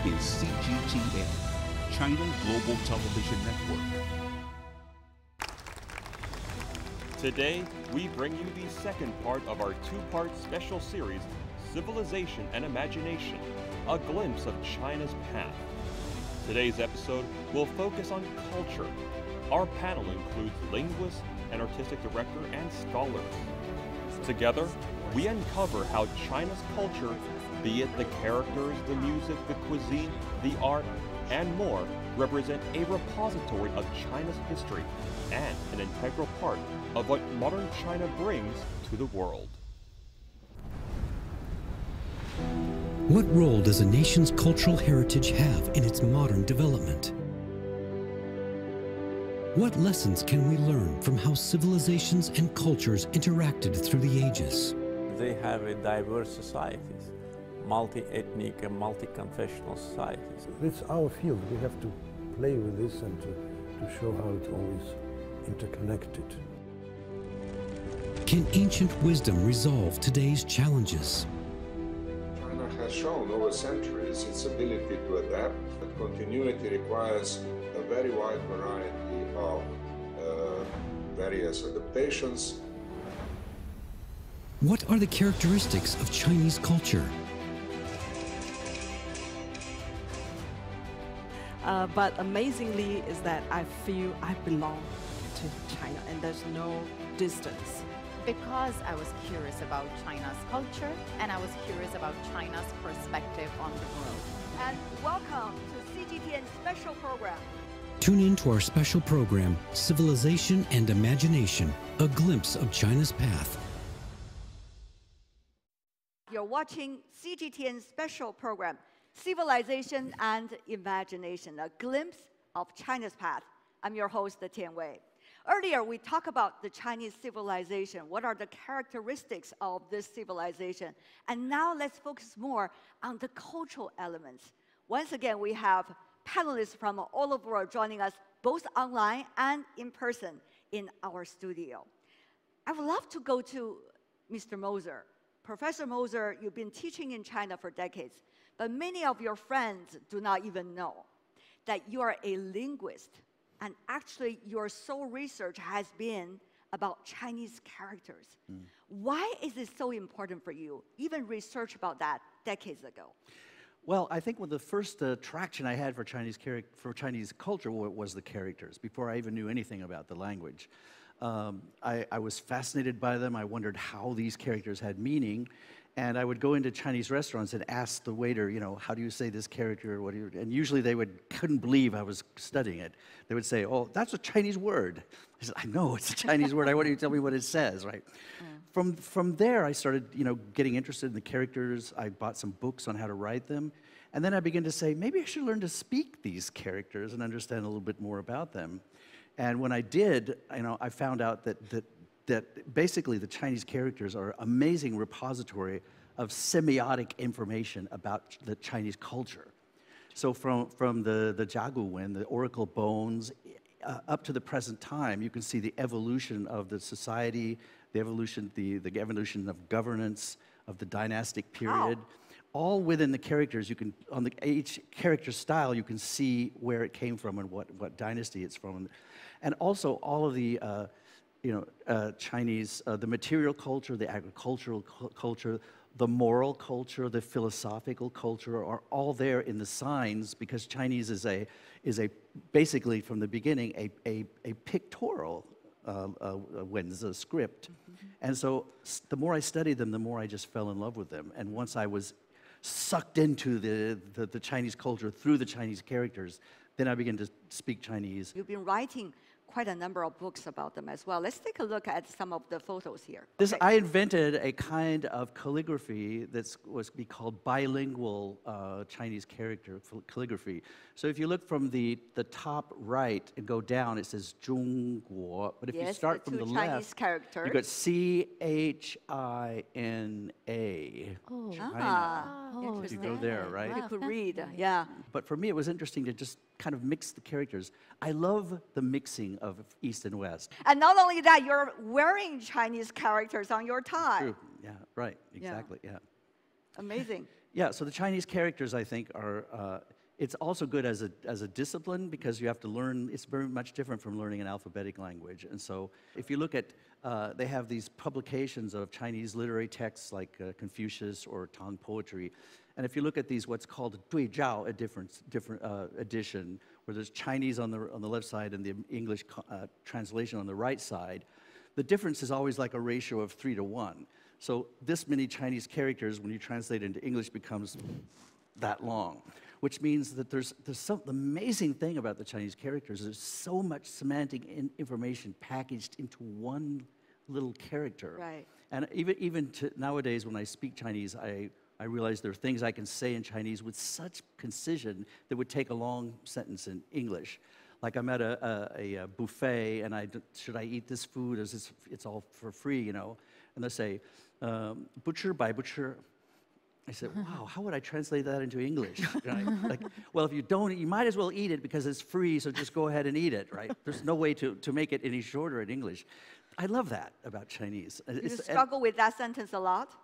is CGTN, China Global Television Network. Today, we bring you the second part of our two-part special series, Civilization and Imagination, a glimpse of China's path. Today's episode will focus on culture. Our panel includes linguists, an artistic director, and scholars. Together, we uncover how China's culture, be it the characters, the music, the cuisine, the art, and more, represent a repository of China's history and an integral part of what modern China brings to the world. What role does a nation's cultural heritage have in its modern development? What lessons can we learn from how civilizations and cultures interacted through the ages? They have a diverse societies, multi-ethnic and multi-confessional societies. It's our field. We have to play with this and to show how it all is interconnected. Can ancient wisdom resolve today's challenges? China has shown over centuries its ability to adapt, but continuity requires a very wide variety of various adaptations. What are the characteristics of Chinese culture? But amazingly is that I feel I belong to China and there's no distance. Because I was curious about China's culture and I was curious about China's perspective on the world. And welcome to CGTN's special program. Tune in to our special program, Civilization and Imagination, a glimpse of China's path. You're watching CGTN's special program, Civilization and Imagination, a glimpse of China's path. I'm your host, Tian Wei. Earlier, we talked about the Chinese civilization. What are the characteristics of this civilization? And now let's focus more on the cultural elements. Once again, we have panelists from all over the world joining us, both online and in person in our studio. I would love to go to Mr. Moser. Professor Moser, you've been teaching in China for decades, but many of your friends do not even know that you are a linguist. And actually, your sole research has been about Chinese characters. Why is it so important for you, even research about that decades ago? Well, I think the first attraction I had for Chinese culture was the characters, before I even knew anything about the language. I was fascinated by them. I wondered how these characters had meaning. And I would go into Chinese restaurants and ask the waiter, you know, how do you say this character? What do you? And usually they couldn't believe I was studying it. They would say, oh, that's a Chinese word. I said, I know it's a Chinese word. Why don't you tell me what it says, right? From there, I started, getting interested in the characters. I bought some books on how to write them. And then I began to say, maybe I should learn to speak these characters and understand a little bit more about them. And when I did, I found out that basically the Chinese characters are an amazing repository of semiotic information about the Chinese culture. So from the Jiaguwen, the oracle bones, up to the present time, you can see the evolution of the society, the evolution of governance, of the dynastic period. Oh. All within the characters, on each character style, you can see where it came from and what dynasty it's from. And also all of the Chinese, the material culture, the agricultural culture, the moral culture, the philosophical culture are all there in the signs, because Chinese is basically from the beginning a pictorial script. And so the more I studied them, the more I just fell in love with them. And once I was sucked into the Chinese culture through the Chinese characters, then I began to speak Chinese. You've been writing quite a number of books about them as well. Let's take a look at some of the photos here. I invented a kind of calligraphy that was called bilingual Chinese character calligraphy. So if you look from the top right and go down, it says 中国. But if you start from the left, characters. you got C-H-I-N-A. Oh. China. If you go there, right? You could read, yeah. But for me, it was interesting to just kind of mix the characters. I love the mixing of East and West. And not only that, you're wearing Chinese characters on your tie. True. Yeah, right. Exactly. Yeah. Amazing. Yeah, so the Chinese characters, I think, are, it's also good as a discipline because you have to learn, it's very much different from learning an alphabetic language. And so if you look at, they have these publications of Chinese literary texts like Confucius or Tang poetry. And if you look at these, what's called 对照, a different edition, where there's Chinese on the left side and the English translation on the right side, the difference is always like a ratio of 3 to 1. So this many Chinese characters, when you translate it into English, becomes that long, which means that there's some amazing thing about the Chinese characters. There's so much semantic information packaged into one little character. Right. And even nowadays, when I speak Chinese, I realize there are things I can say in Chinese with such concision that would take a long sentence in English. Like I'm at a buffet, and should I eat this food? It's all for free, you know? And they say, butcher by butcher. I said, wow, how would I translate that into English? Like, well, if you don't, you might as well eat it because it's free, so just go ahead and eat it, right? There's no way to make it any shorter in English. I love that about Chinese. You struggle with that sentence a lot?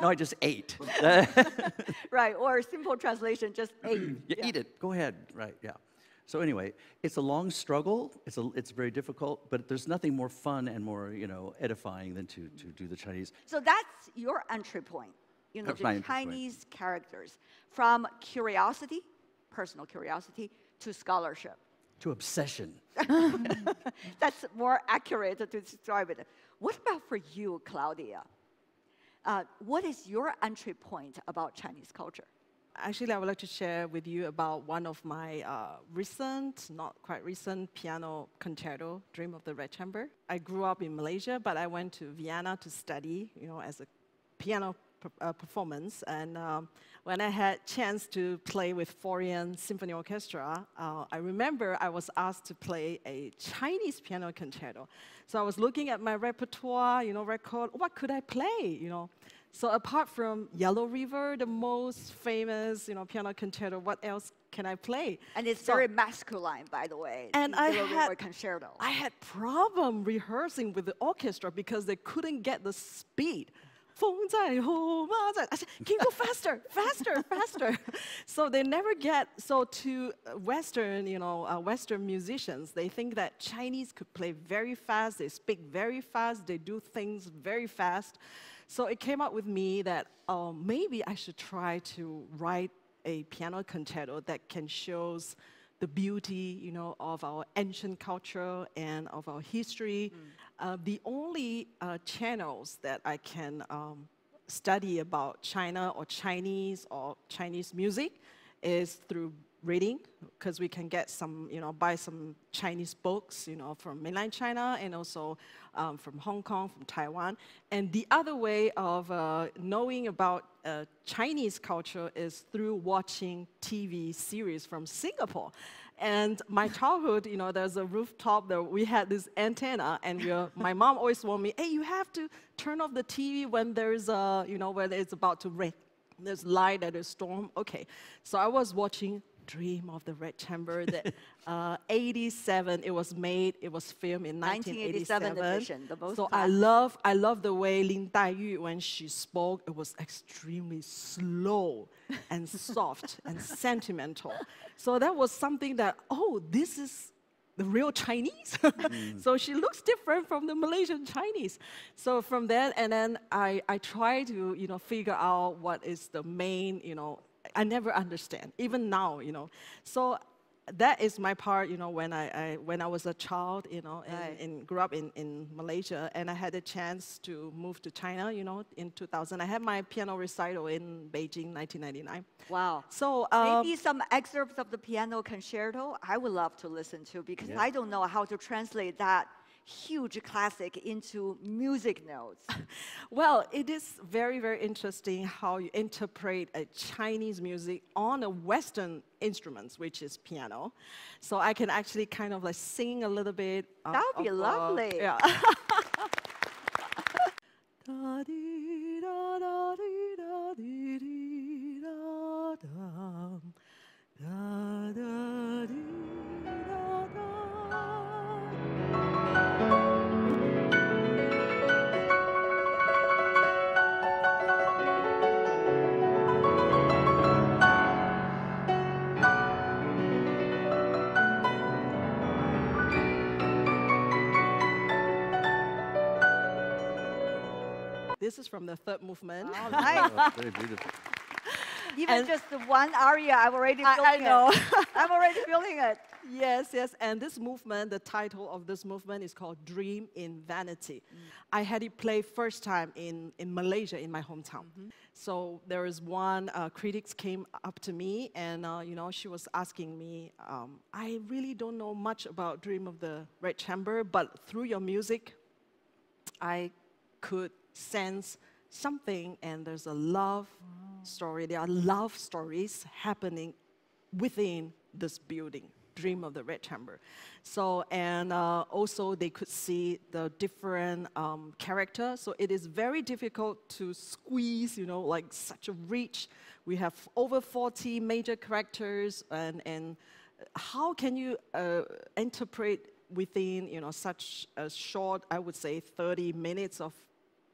No, I just ate. Right, or simple translation, just ate. Eat it, go ahead, right, yeah. So anyway, it's a long struggle. It's very difficult, but there's nothing more fun and more, you know, edifying than to do the Chinese. So that's your entry point, you know, That's the my entry Chinese characters, from curiosity, personal curiosity, to scholarship. To obsession. That's more accurate to describe it. What about for you, Claudia? What is your entry point about Chinese culture? Actually, I would like to share with you about one of my recent, not quite recent, piano concerto, Dream of the Red Chamber. I grew up in Malaysia, but I went to Vienna to study, you know, as a piano performance. And when I had chance to play with Foreign Symphony Orchestra, I remember I was asked to play a Chinese piano concerto. So I was looking at my repertoire, you know, record, what could I play, you know? So apart from Yellow River, the most famous, you know, piano concerto, what else can I play? And it's very masculine, by the way. And the Yellow River concerto. I had problem rehearsing with the orchestra because they couldn't get the speed. 风在后妈在, I said, can you go faster, faster, faster? So they never get, so to Western, you know, Western musicians, they think that Chinese could play very fast, they speak very fast, they do things very fast. So it came up with me that maybe I should try to write a piano concerto that can show the beauty, you know, of our ancient culture and of our history. The only channels that I can study about China or Chinese music is through reading, because we can get some, you know, buy some Chinese books, you know, from mainland China and also from Hong Kong, from Taiwan. And the other way of knowing about Chinese culture is through watching TV series from Singapore. And my childhood, you know, there's a rooftop that we had this antenna, and my mom always warned me, hey, you have to turn off the TV when there's you know, when it's about to rain. There's light, there's storm. Okay, so I was watching Dream of the Red Chamber. That 87, it was filmed in 1987. Edition, the most so I love the way Lin Daiyu, when she spoke, it was extremely slow and soft and sentimental. So that was something that, oh, this is the real Chinese. So she looks different from the Malaysian Chinese. So from that, and then I try to, you know, figure out what is the main, you know, I never understand, even now, you know. So that is my part, you know, when I was a child, you know, and grew up in Malaysia, and I had a chance to move to China, you know, in 2000. I had my piano recital in Beijing, 1999. Wow. So maybe some excerpts of the piano concerto I would love to listen to, because I don't know how to translate that huge classic into music notes. Well, it is very, very interesting how you interpret a Chinese music on a Western instrument, which is piano. So I can actually kind of like sing a little bit. That would be lovely. Yeah. This is from the third movement. Oh, nice. Very beautiful. Even just the one aria, I'm already feeling I know. it. I'm already feeling it. Yes, yes. And this movement, the title of this movement is called Dream in Vanity. I had it play first time in Malaysia, in my hometown. So there is one critics came up to me and, you know, she was asking me, I really don't know much about Dream of the Red Chamber, but through your music, I could sense something, and there's a love story. There are love stories happening within this building, Dream of the Red Chamber. So, and also they could see the different characters. So it is very difficult to squeeze, you know, like such a reach. We have over 40 major characters, and how can you interpret within, you know, such a short, I would say, 30 minutes of,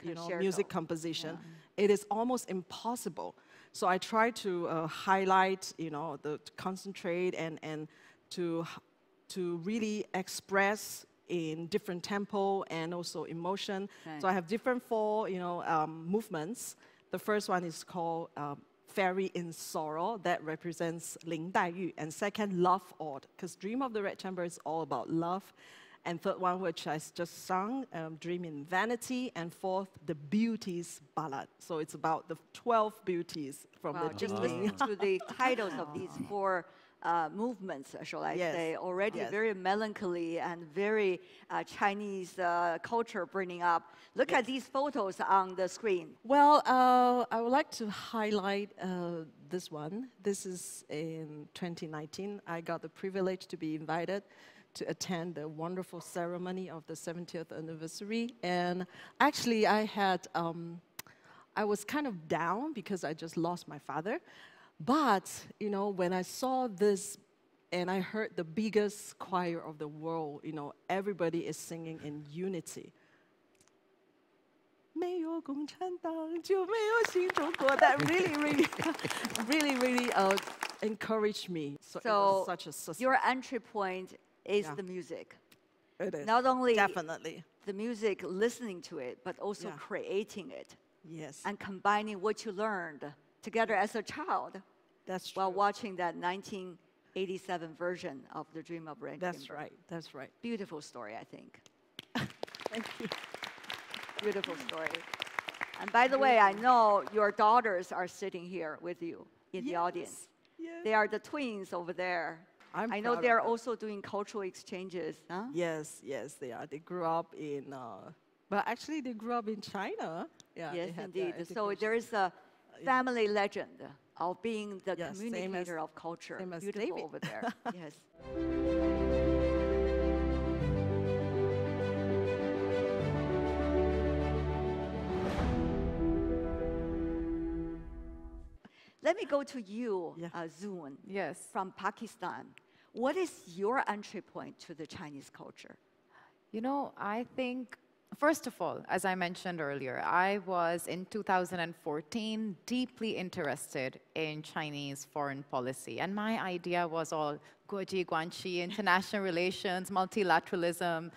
you know, music composition? It is almost impossible. So I try to highlight, you know, to concentrate and to really express in different tempo and also emotion. Right. So I have different 4, you know, movements. The first one is called Fairy in Sorrow, that represents Ling Dai Yu. And second, Love Ode, because Dream of the Red Chamber is all about love. And third one, which I just sung, Dream in Vanity. And fourth, The Beauties Ballad. So it's about the 12 beauties from the Just Jingling. listen to the titles of these 4 movements, shall I say, already very melancholy and very Chinese culture bringing up. Look at these photos on the screen. Well, I would like to highlight this one. This is in 2019. I got the privilege to be invited to attend the wonderful ceremony of the 70th anniversary. And actually, I was kind of down because I just lost my father. But, you know, when I saw this and I heard the biggest choir of the world, you know, everybody is singing in unity. 没有共产党就没有新中国. That really encouraged me. So it was such a success. Your entry point is the music. It is. Not only definitely the music, listening to it, but also creating it. Yes. And combining what you learned together as a child. That's true. While watching that 1987 version of The Dream of Red Chamber. That's right. That's right. Beautiful story, I think. Thank you. Beautiful story. And by the way, I know your daughters are sitting here with you in the audience. Yes. They are the twins over there. I know they're also doing cultural exchanges. Huh? Yes, yes, they are. They grew up in, but actually they grew up in China. Yeah, yes, indeed. So there is a family legend of being the communicator of culture. Beautiful David. over there. Yes. Let me go to you, Zoon. Yes. From Pakistan. What is your entry point to the Chinese culture? You know, I think, first of all, as I mentioned earlier, I was in 2014 deeply interested in Chinese foreign policy. And my idea was all Guoji Guanxi, international relations, multilateralism,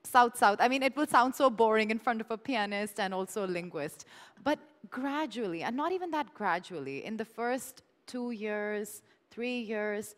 South-South. I mean, it will sound so boring in front of a pianist and also a linguist. But gradually, and not even that gradually, in the first 2 years, 3 years,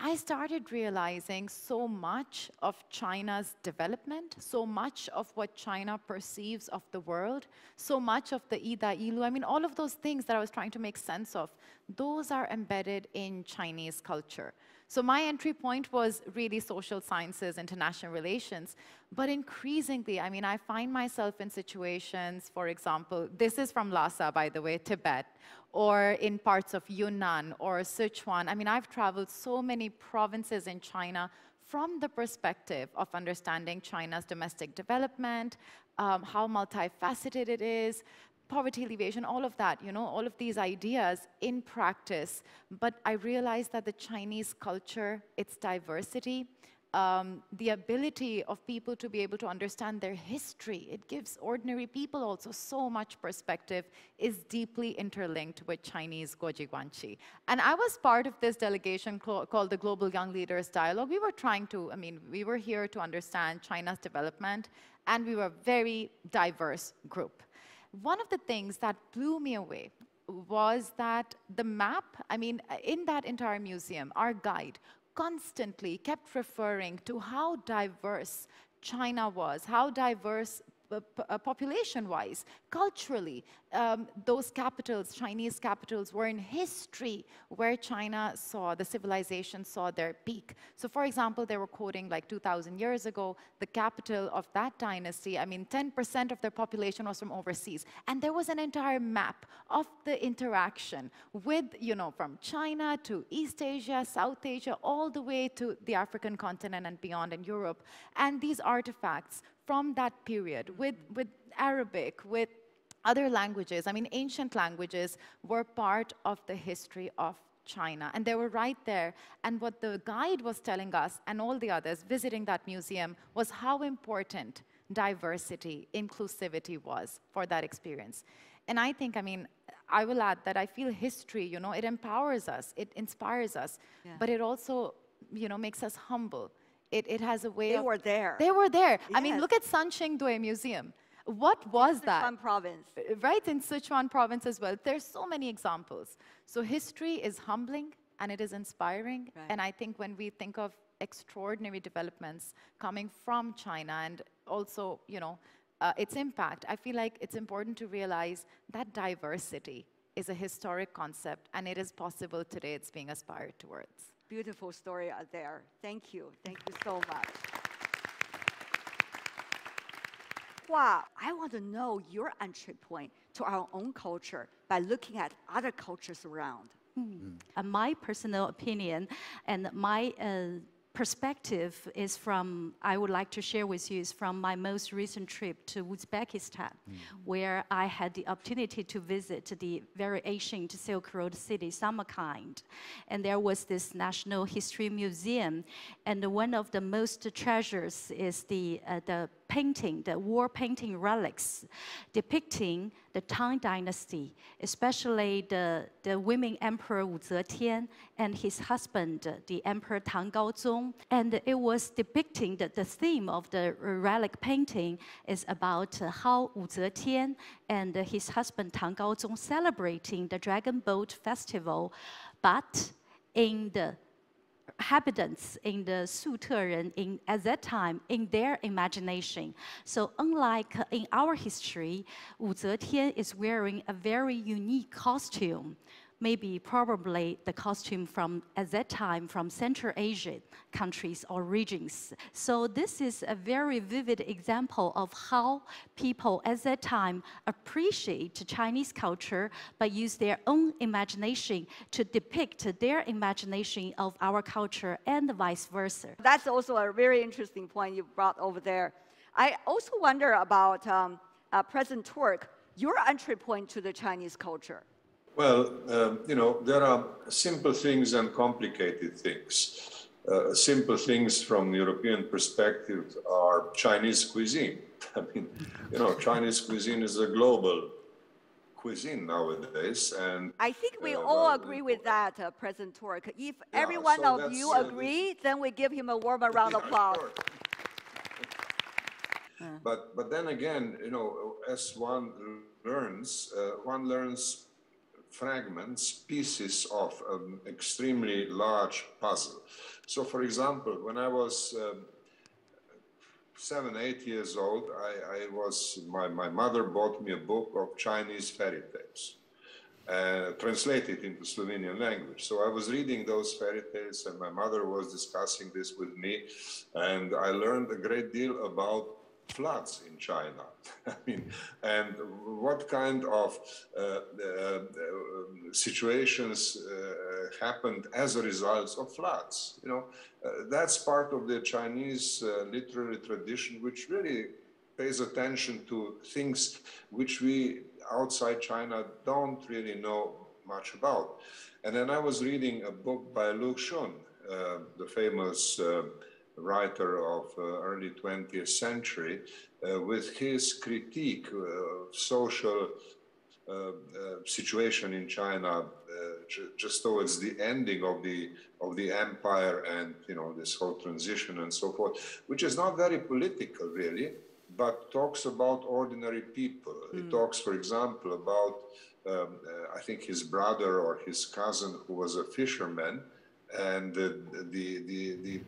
I started realizing so much of China's development, so much of what China perceives of the world, so much of the Ida Ilu, I mean, all of those things that I was trying to make sense of, those are embedded in Chinese culture. So my entry point was really social sciences, international relations. But increasingly, I mean, I find myself in situations, for example, this is from Lhasa, by the way, Tibet, or in parts of Yunnan or Sichuan. I mean, I've traveled so many provinces in China from the perspective of understanding China's domestic development, how multifaceted it is, poverty alleviation, all of that, you know, all of these ideas in practice. But I realized that the Chinese culture, its diversity, the ability of people to be able to understand their history, it gives ordinary people also so much perspective, is deeply interlinked with Chinese Guoji Guanxi. And I was part of this delegation called the Global Young Leaders Dialogue. We were trying to, I mean, we were here to understand China's development, and we were a very diverse group. one of the things that blew me away was that the map, I mean, in that entire museum, our guide constantly kept referring to how diverse China was, how diverse population-wise, culturally, those capitals, Chinese capitals, were in history where China saw, the civilization saw their peak. So for example, they were quoting like 2,000 years ago, the capital of that dynasty, I mean, 10% of their population was from overseas. And there was an entire map of the interaction with, you know, from China to East Asia, South Asia, all the way to the African continent and beyond in Europe. And these artifacts from that period with Arabic, with other languages, I mean, ancient languages were part of the history of China. And they were right there. And what the guide was telling us and all the others visiting that museum was how important diversity, inclusivity was for that experience. And I think, I mean, I will add that I feel history, you know, it empowers us, it inspires us, but it also, you know, makes us humble. It has a way They were there. They were there. Yes. I mean, look at Sanxingdui Museum. What was that? Sichuan province. Right, in Sichuan province as well. There's so many examples. So history is humbling and it is inspiring. Right. And I think when we think of extraordinary developments coming from China and also, you know, its impact, I feel like it's important to realize that diversity is a historic concept and it is possible today. It's being aspired towards. Beautiful story out there. Thank you. Thank you so much. Wow, I want to know your entry point to our own culture by looking at other cultures around. My personal opinion and my perspective is from, I would like to share with you, is from my most recent trip to Uzbekistan, where I had the opportunity to visit the very ancient Silk Road city, Samarkand. And there was this National History Museum, and one of the most treasures is the painting, the war painting relics depicting the Tang Dynasty, especially the women Emperor Wu Zetian and his husband, the Emperor Tang Gaozong. And it was depicting the theme of the relic painting is about how Wu Zetian and his husband Tang Gaozong celebrating the Dragon Boat Festival, but in the inhabitants in the Suteren at that time in their imagination. So unlike in our history, Wu Zetian is wearing a very unique costume, maybe probably the costume from, at that time, from Central Asian countries or regions. So this is a very vivid example of how people at that time appreciate Chinese culture, but use their own imagination to depict their imagination of our culture and vice versa. That's also a very interesting point you brought over there. I also wonder about President Turk, your entry point to the Chinese culture. Well, you know, there are simple things and complicated things. Simple things from European perspective are Chinese cuisine. I mean, you know, Chinese cuisine is a global cuisine nowadays, and I think we all agree with that, President Turk. If every one of you agree, then we give him a warm round of applause. But then again, you know, as one learns fragments, pieces of an extremely large puzzle. So, for example, when I was 7, 8 years old, my mother bought me a book of Chinese fairy tales, translated into Slovenian language. So I was reading those fairy tales, and my mother was discussing this with me, and I learned a great deal about floods in China. I mean, and what kind of situations happened as a result of floods. You know, that's part of the Chinese literary tradition, which really pays attention to things which we outside China don't really know much about. And then I was reading a book by Lu Xun, the famous writer of early 20th century, with his critique of social situation in China just towards the ending of the empire, and you know, this whole transition and so forth, which is not very political really, but talks about ordinary people. He talks, for example, about, I think his brother or his cousin who was a fisherman, and the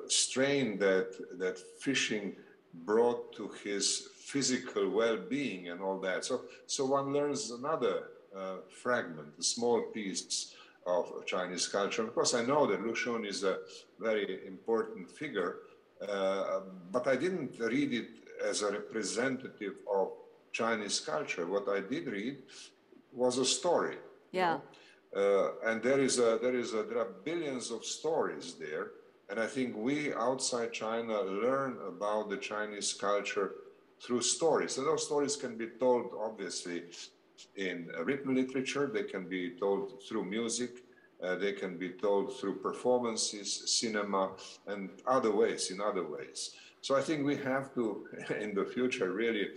strain that fishing brought to his physical well-being and all that. So one learns another fragment, a small piece of Chinese culture. Of course, I know that Lu Xun is a very important figure, but I didn't read it as a representative of Chinese culture. What I did read was a story. Yeah. And there are billions of stories there. And I think we outside China learn about the Chinese culture through stories. And those stories can be told, obviously, in written literature, they can be told through music, they can be told through performances, cinema, and in other ways. So I think we have to, in the future, really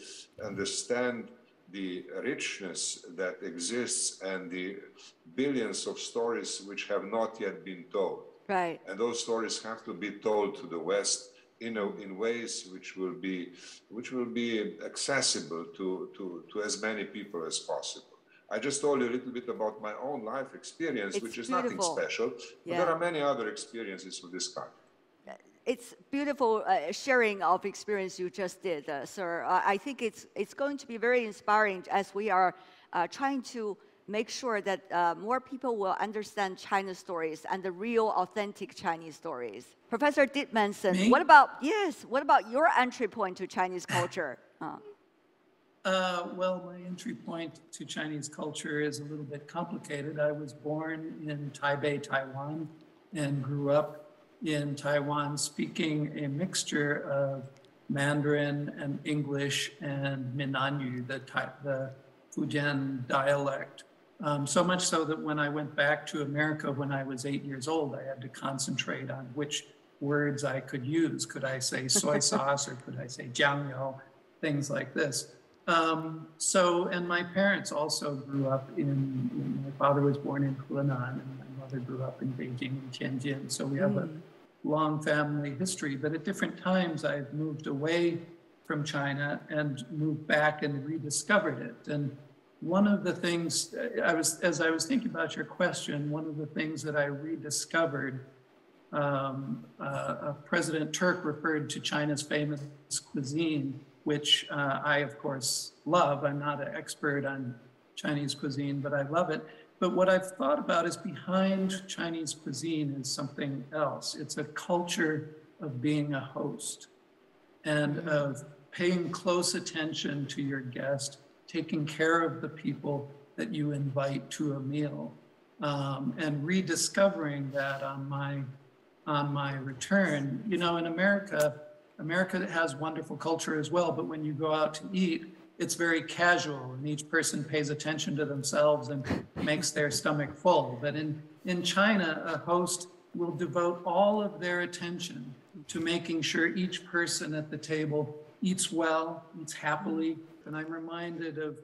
understand the richness that exists and the billions of stories which have not yet been told. Right. And those stories have to be told to the West in ways which will be accessible to as many people as possible. I just told you a little bit about my own life experience, which is nothing special, but there are many other experiences of this kind. It's beautiful sharing of experience you just did, sir. I think it's going to be very inspiring as we are trying to make sure that more people will understand China's stories and the real, authentic Chinese stories. Professor Dittmanson, what about your entry point to Chinese culture? Well, my entry point to Chinese culture is a little bit complicated. I was born in Taipei, Taiwan, and grew up in Taiwan speaking a mixture of Mandarin and English and Minanyu, the Fujian dialect. So much so that when I went back to America when I was 8 years old, I had to concentrate on which words I could use. Could I say soy sauce or could I say jiangyou, things like this. And my parents also grew up my father was born in Henan and my mother grew up in Beijing and Tianjin. So we have a long family history, but at different times I've moved away from China and moved back and rediscovered it. And one of the things, as I was thinking about your question, one of the things that I rediscovered, President Turk referred to China's famous cuisine, which I, of course, love. I'm not an expert on Chinese cuisine, but I love it. But what I've thought about is behind Chinese cuisine is something else. It's a culture of being a host and of paying close attention to your guest, taking care of the people that you invite to a meal, and rediscovering that on my return. You know, in America has wonderful culture as well, but when you go out to eat, it's very casual and each person pays attention to themselves and makes their stomach full. But in China, a host will devote all of their attention to making sure each person at the table eats well, eats happily. And I'm reminded of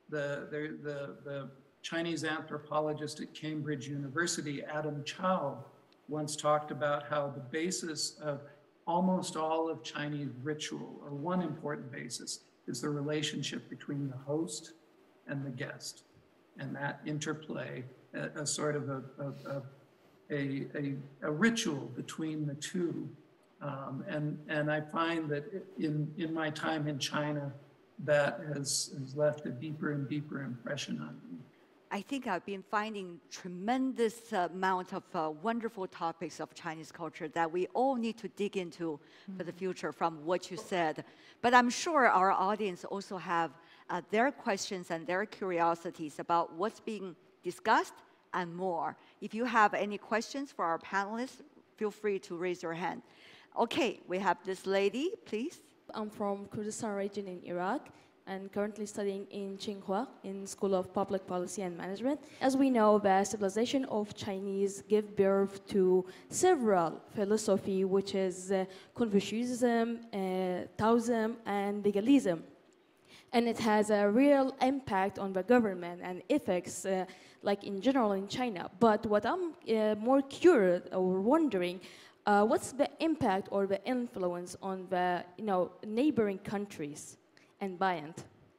the Chinese anthropologist at Cambridge University, Adam Chow, once talked about how the basis of almost all of Chinese ritual, or one important basis, is the relationship between the host and the guest. And that interplay, a sort of a ritual between the two. And I find that in my time in China, that has left a deeper and deeper impression on me. I think I've been finding tremendous amount of wonderful topics of Chinese culture that we all need to dig into for the future from what you said. But I'm sure our audience also have their questions and their curiosities about what's being discussed and more. If you have any questions for our panelists, feel free to raise your hand. Okay, we have this lady, please. I'm from Kurdistan region in Iraq and currently studying in Tsinghua in School of Public Policy and Management. As we know, the civilization of Chinese gave birth to several philosophy, which is Confucianism, Taoism, and legalism. And it has a real impact on the government and ethics, like in general in China. But what I'm more curious or wondering, what's the impact or the influence on the neighboring countries and beyond?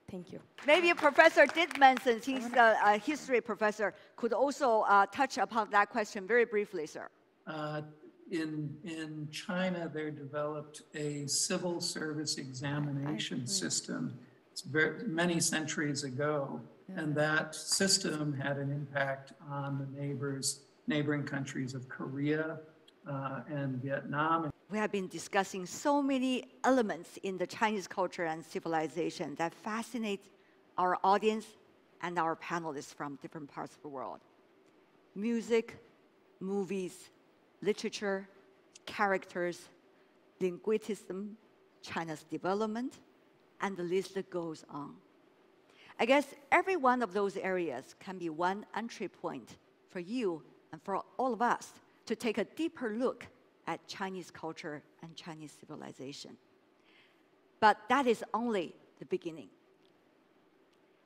Thank you. Maybe Professor Dittmanson, he's a history professor, could also touch upon that question very briefly, sir. In China, they developed a civil service examination system. It's many centuries ago, and that system had an impact on the neighboring countries of Korea and Vietnam. We have been discussing so many elements in the Chinese culture and civilization that fascinate our audience and our panelists from different parts of the world. Music, movies, literature, characters, linguisticism, China's development, and the list goes on. I guess every one of those areas can be one entry point for you and for all of us to take a deeper look at Chinese culture and Chinese civilization. But that is only the beginning.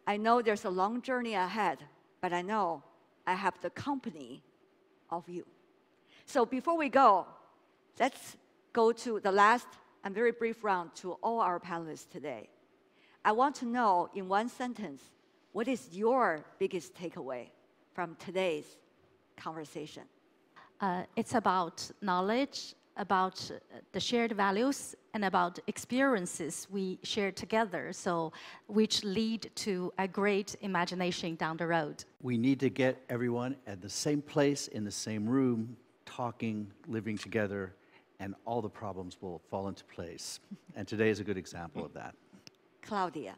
I know there's a long journey ahead, but I know I have the company of you. So before we go, let's go to the last and very brief round to all our panelists today. I want to know, in one sentence, what is your biggest takeaway from today's conversation? It's about knowledge, about the shared values, and about experiences we share together, so which lead to a great imagination down the road. We need to get everyone at the same place, in the same room, talking, living together, and all the problems will fall into place. And today is a good example of that. Claudia.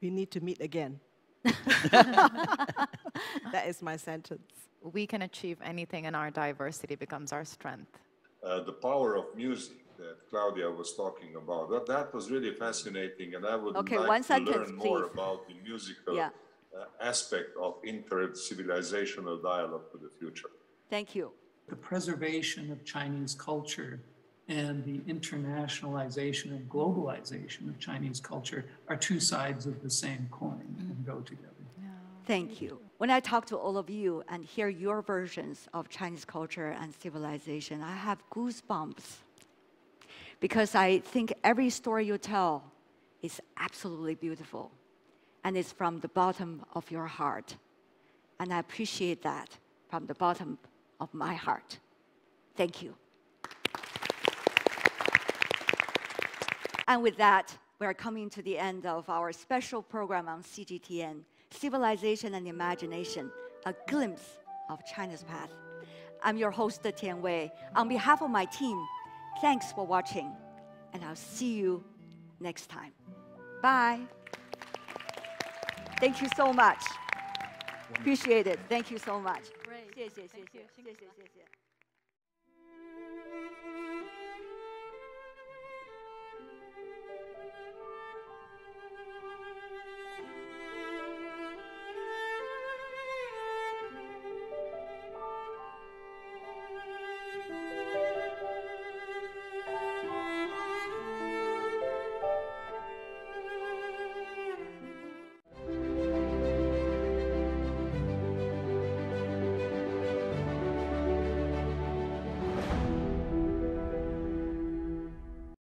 We need to meet again. That is my sentence. We can achieve anything, and our diversity becomes our strength. The power of music that Claudia was talking about, that was really fascinating, and I would like to learn more about the musical aspect of inter-civilizational dialogue for the future. Thank you. The preservation of Chinese culture and the internationalization and globalization of Chinese culture are two sides of the same coin and go together. Thank you. When I talk to all of you and hear your versions of Chinese culture and civilization, I have goosebumps, because I think every story you tell is absolutely beautiful, and it's from the bottom of your heart. And I appreciate that from the bottom of my heart. Thank you. And with that, we're coming to the end of our special program on CGTN, Civilization and Imagination, a glimpse of China's path. I'm your host, Tian Wei. On behalf of my team, thanks for watching, and I'll see you next time. Bye. Thank you so much. Appreciate it. Thank you so much. Great. 谢谢，谢谢，谢谢，谢谢。